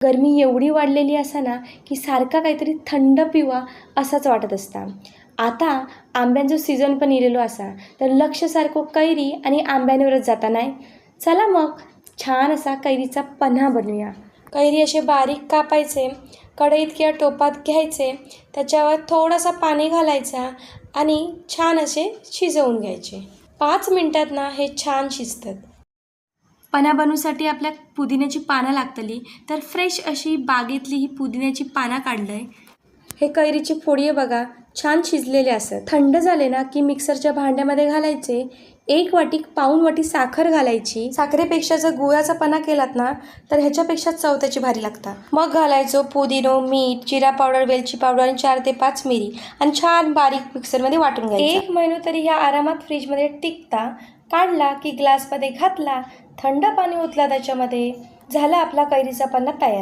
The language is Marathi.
गरमी एवढी वाढलेली असा ना की सारखा काहीतरी थंड पिवा असाच वाटत असता. आता आंब्यांचो सीझन पण इलेलो असा, तर लक्ष सारखं कैरी आणि आंब्यांवरच जाता नाही. चला मग छान असा कैरीचा पन्हा बनवूया. कैरी असे बारीक कापायचे, कढईत किंवा टोपात घ्यायचे, त्याच्यावर थोडासा पाणी घालायचा आणि छान असे शिजवून घ्यायचे. 5 मिनिटात ना हे छान शिजतात. पन्हा बनवूसाठी आपल्या पुदिन्याची पानं लागतली, तर फ्रेश अशी बागेतली ही पुदिन्याची पानं काढलंय. हे कैरीची फोडी बघा छान शिजलेले असत. थंड झाले ना की मिक्सरच्या भांड्यामध्ये घालायचे. 1 वाटी पाऊण वाटी साखर घालायची. साखरेपेक्षा जर गुळाचा पन्हा केलात ना तर ह्याच्यापेक्षा चव त्याची भारी लागतात. मग घालायचो पुदिनो, मीठ, जिरा पावडर, वेलची पावडर आणि 4 ते 5 मिरी आणि छान बारीक मिक्सरमध्ये वाटून घ्यायचं. 1 महिना तरी ह्या आरामात फ्रीजमध्ये टिकता. काढला की ग्लासमध्ये घातला, थंड पाणी ओतला त्याच्यामध्ये, झाला आपला कैरीचा पन्हा तयार.